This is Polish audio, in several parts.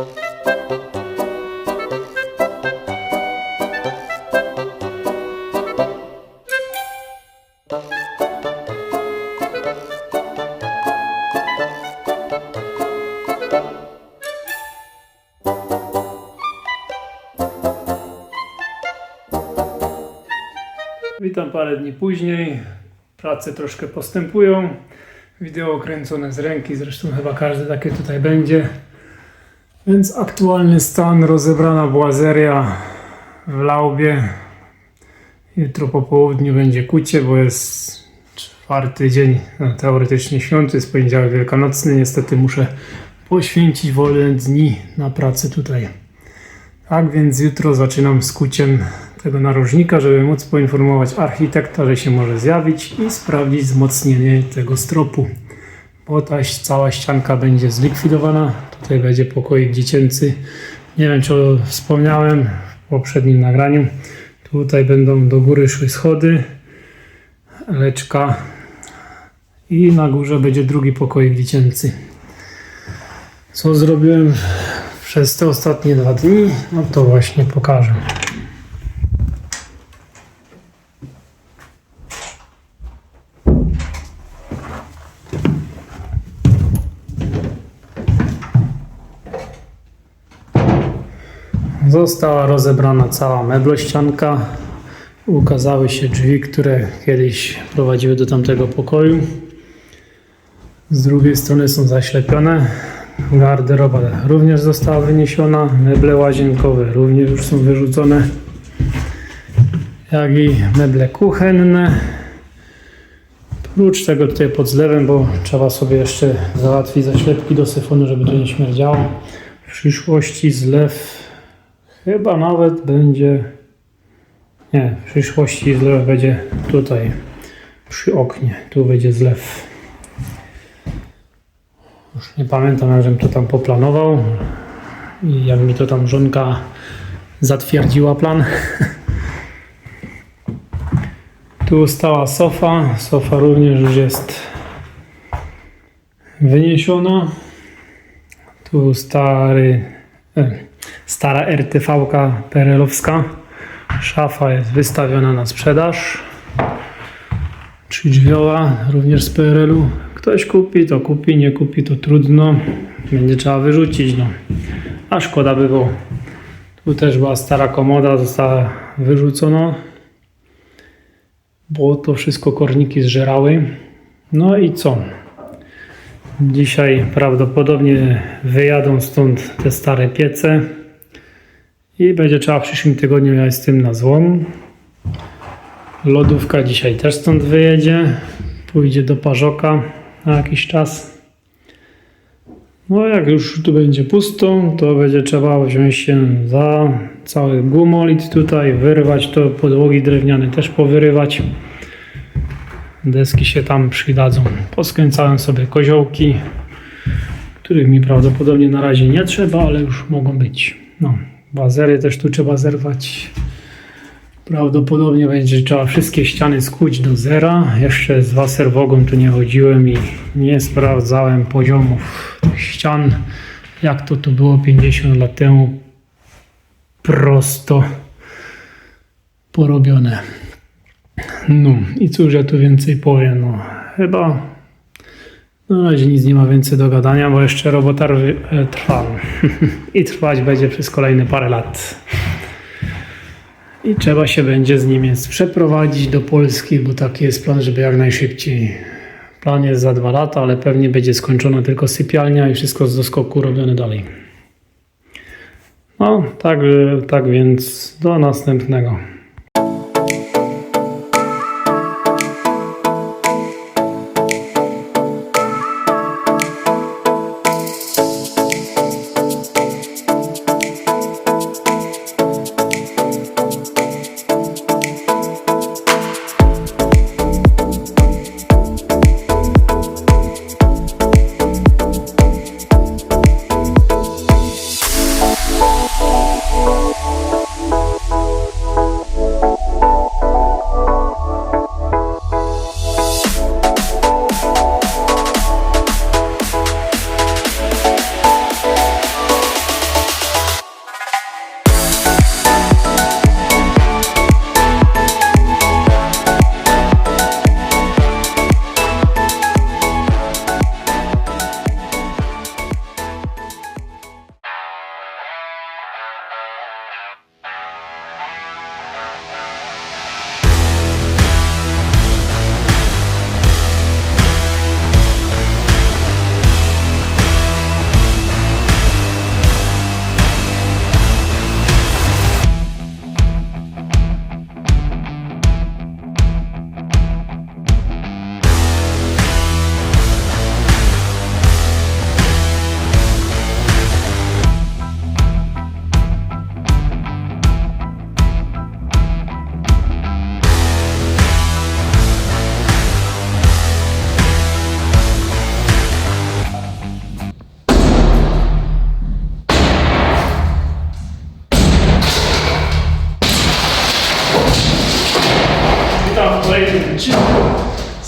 Witam parę dni później, prace troszkę postępują, wideo kręcone z ręki, zresztą chyba każdy takie tutaj będzie. Więc aktualny stan, rozebrana błazeria w Laubie. Jutro po południu będzie kucie, bo jest 4. dzień, teoretycznie świąt, jest poniedziałek wielkanocny. Niestety muszę poświęcić wolne dni na pracę tutaj. Tak więc jutro zaczynam z kuciem tego narożnika, żeby móc poinformować architekta, że się może zjawić i sprawdzić wzmocnienie tego stropu. Bo ta cała ścianka będzie zlikwidowana. Tutaj będzie pokoik dziecięcy. Nie wiem, czy wspomniałem w poprzednim nagraniu. Tutaj będą do góry szły schody, leczka i na górze będzie drugi pokoik dziecięcy. Co zrobiłem przez te ostatnie 2 dni? No to właśnie pokażę. Została rozebrana cała meblościanka. Ukazały się drzwi, które kiedyś prowadziły do tamtego pokoju. Z drugiej strony są zaślepione. Garderoba również została wyniesiona. Meble łazienkowe również już są wyrzucone. Jak i meble kuchenne. Prócz tego tutaj pod zlewem, bo trzeba sobie jeszcze załatwić zaślepki do syfonu, żeby to nie śmierdziało. W przyszłości zlew chyba nawet będzie... Nie, w przyszłości zlew będzie tutaj, przy oknie. Tu będzie zlew. Już nie pamiętam, jak żebym to tam poplanował i jak mi to tam żonka zatwierdziła plan. Tu stała sofa. Sofa również już jest wyniesiona. Tu stara RTV-ka perelowska. Szafa jest wystawiona na sprzedaż. 3-drzwiowa, również z PRL-u. Ktoś kupi, to kupi, nie kupi, to trudno. Będzie trzeba wyrzucić, no. A szkoda by było. Tu też była stara komoda, została wyrzucona, bo to wszystko korniki zżerały. No i co? Dzisiaj prawdopodobnie wyjadą stąd te stare piece i będzie trzeba w przyszłym tygodniu jechać z tym na złom. Lodówka dzisiaj też stąd wyjedzie, pójdzie do Parzoka na jakiś czas. No jak już tu będzie pusto, to będzie trzeba wziąć się za cały gumolit tutaj, wyrwać to, podłogi drewniane też powyrywać. Deski się tam przydadzą. Poskręcałem sobie koziołki, których mi prawdopodobnie na razie nie trzeba, ale już mogą być. No, bazery też tu trzeba zerwać. Prawdopodobnie będzie trzeba wszystkie ściany skuć do zera. Jeszcze z waserwogą tu nie chodziłem i nie sprawdzałem poziomów tych ścian, jak to było 50 lat temu prosto porobione. No i cóż ja tu więcej powiem, no chyba na razie nic nie ma więcej do gadania, bo jeszcze robota trwa i trwać będzie przez kolejne parę lat. I trzeba się będzie z Niemiec przeprowadzić do Polski, bo taki jest plan, żeby jak najszybciej. Plan jest za 2 lata, ale pewnie będzie skończona tylko sypialnia i wszystko z doskoku robione dalej. No, tak więc do następnego.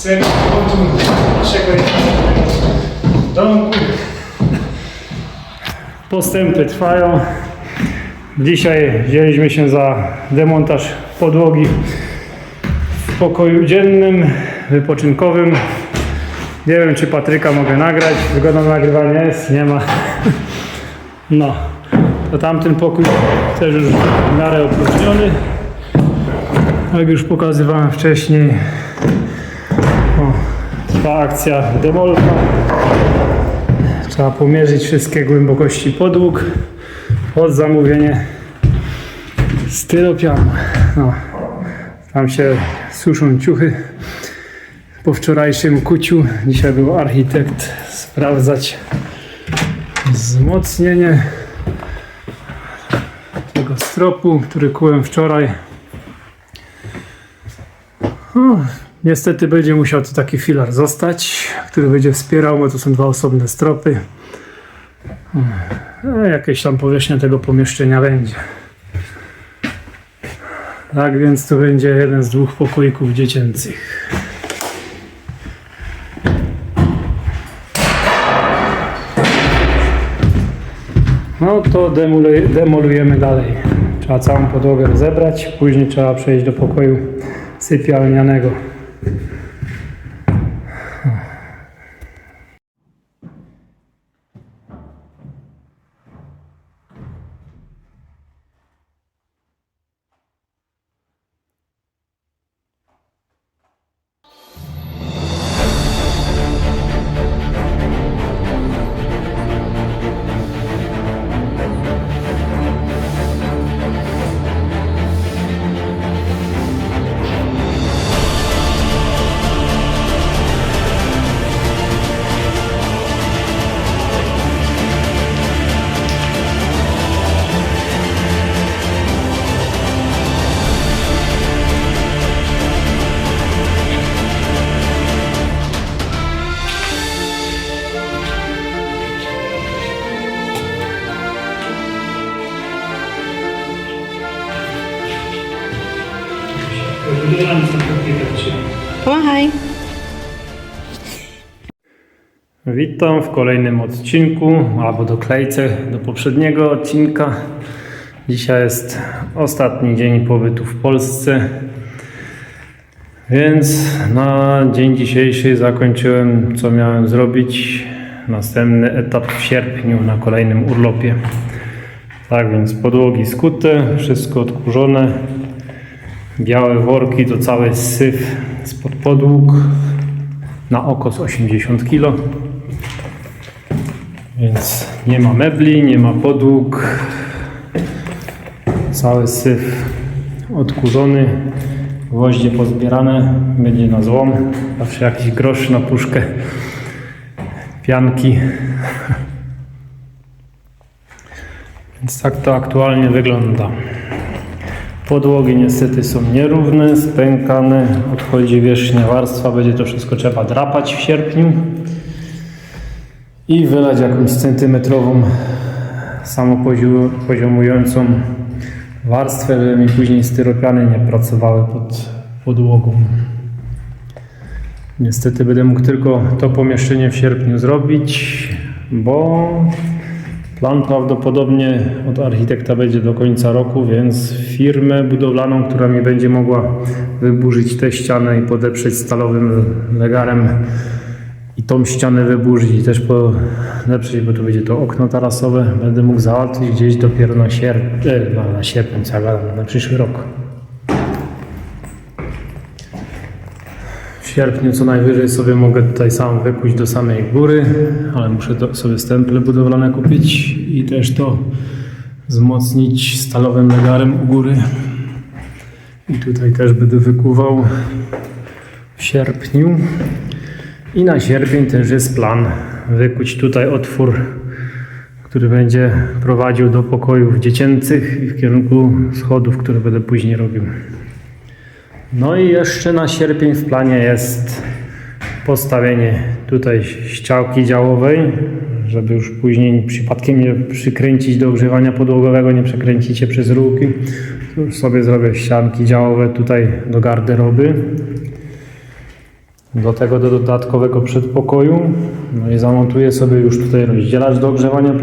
Serii naszego domku. Postępy trwają. Dzisiaj wzięliśmy się za demontaż podłogi w pokoju dziennym, wypoczynkowym. Nie wiem, czy Patryka mogę nagrać. Zgoda na nagrywanie jest? Nie ma. No, to tamten pokój też już w miarę opróżniony. Jak już pokazywałem wcześniej, trwa akcja demolka. Trzeba pomierzyć wszystkie głębokości podłóg pod zamówienie styropianu. No, tam się suszą ciuchy po wczorajszym kuciu. Dzisiaj był architekt sprawdzać wzmocnienie tego stropu, który kułem wczoraj. Niestety będzie musiał tu taki filar zostać, który będzie wspierał, bo to są dwa osobne stropy. Jakieś tam powierzchnia tego pomieszczenia będzie. Tak więc to będzie jeden z dwóch pokoików dziecięcych. No to demolujemy dalej. Trzeba całą podłogę rozebrać, później trzeba przejść do pokoju sypialnianego. Pomachaj. Witam w kolejnym odcinku, albo doklejce do poprzedniego odcinka. Dzisiaj jest ostatni dzień pobytu w Polsce, więc na dzień dzisiejszy zakończyłem, co miałem zrobić. Następny etap w sierpniu na kolejnym urlopie. Tak więc podłogi skute, wszystko odkurzone. Białe worki to cały syf spod podłóg, na oko z 80 kg, więc nie ma mebli, nie ma podłóg, cały syf odkurzony, gwoździe pozbierane, będzie na złom, zawsze jakiś grosz na puszkę pianki. Więc tak to aktualnie wygląda. Podłogi niestety są nierówne, spękane, odchodzi wierzchnia warstwa, będzie to wszystko trzeba drapać w sierpniu i wylać jakąś centymetrową samopoziomującą warstwę, żeby mi później styropiany nie pracowały pod podłogą. Niestety będę mógł tylko to pomieszczenie w sierpniu zrobić, bo plan prawdopodobnie od architekta będzie do końca roku, więc firmę budowlaną, która mi będzie mogła wyburzyć tę ścianę i podeprzeć stalowym legarem i tą ścianę wyburzyć i też podeprzeć, bo tu będzie to okno tarasowe, będę mógł załatwić gdzieś dopiero na sierpień, na przyszły rok. W sierpniu co najwyżej sobie mogę tutaj sam wykuć do samej góry, ale muszę sobie stemple budowlane kupić i też to wzmocnić stalowym legarem u góry. I tutaj też będę wykuwał w sierpniu. I na sierpień też jest plan wykuć tutaj otwór, który będzie prowadził do pokojów dziecięcych i w kierunku schodów, które będę później robił. No i jeszcze na sierpień w planie jest postawienie tutaj ściałki działowej, żeby już później przypadkiem nie przykręcić do ogrzewania podłogowego, nie przekręcicie przez rurki. To już sobie zrobię ścianki działowe tutaj do garderoby. do tego do dodatkowego przedpokoju. No i zamontuję sobie już tutaj rozdzielacz do ogrzewania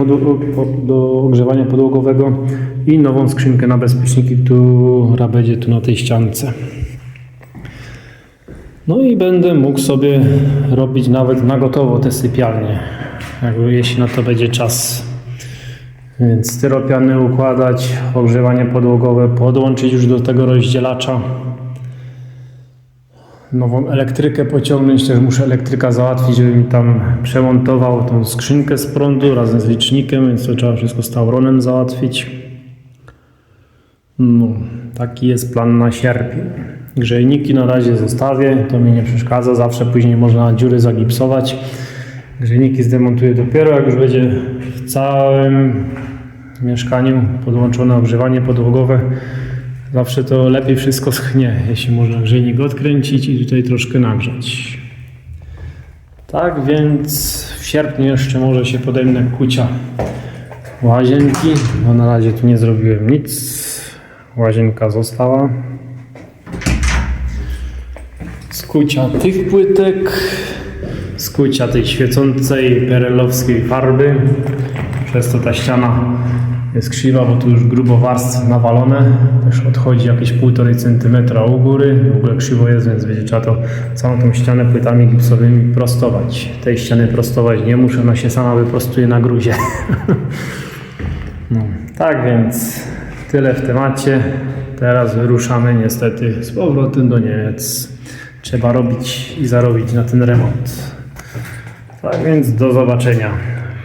podłogowego i nową skrzynkę na bezpieczniki, która będzie tu na tej ściance. No i będę mógł sobie robić nawet na gotowo te sypialnie, jeśli na to będzie czas. Więc styropiany układać, ogrzewanie podłogowe podłączyć już do tego rozdzielacza. Nową elektrykę pociągnąć, też muszę elektryka załatwić, żeby mi tam przemontował tą skrzynkę z prądu razem z licznikiem, więc to trzeba wszystko z Tauronem załatwić. No, taki jest plan na sierpień. Grzejniki na razie zostawię, to mi nie przeszkadza, zawsze później można dziury zagipsować. Grzejniki zdemontuję dopiero, jak już będzie w całym mieszkaniu podłączone ogrzewanie podłogowe. Zawsze to lepiej wszystko schnie, jeśli można grzejnik odkręcić i tutaj troszkę nagrzać. Tak więc w sierpniu jeszcze może się podejmę kucia łazienki, bo na razie tu nie zrobiłem nic. Łazienka została. Skucia tych płytek, skucia tej świecącej perelowskiej farby. Przez to ta ściana jest krzywa, bo tu już grubo warstw nawalone. Też odchodzi jakieś 1,5 cm u góry. W ogóle krzywo jest, więc będzie trzeba to całą tą ścianę płytami gipsowymi prostować. Tej ściany prostować nie muszę, ona się sama wyprostuje na gruzie. No, tak więc tyle w temacie. Teraz wyruszamy niestety z powrotem do Niemiec. Trzeba robić i zarobić na ten remont. Tak więc do zobaczenia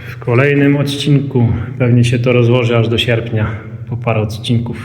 w kolejnym odcinku. Pewnie się to rozłoży aż do sierpnia, po parę odcinków.